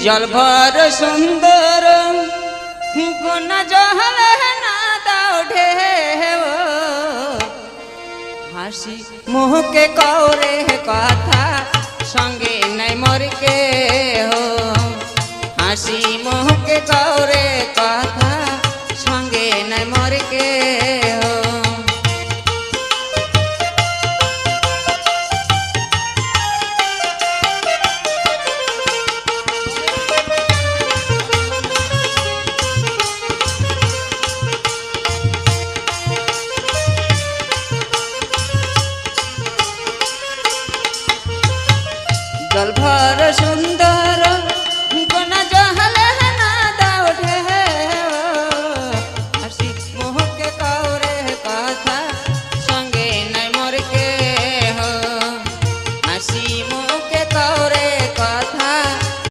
जल भर सुंदर गुण जहल ना दौड़े हासी मुँह के कौरे कथा संगे नहीं मर के हो हासी मुँह के कौरे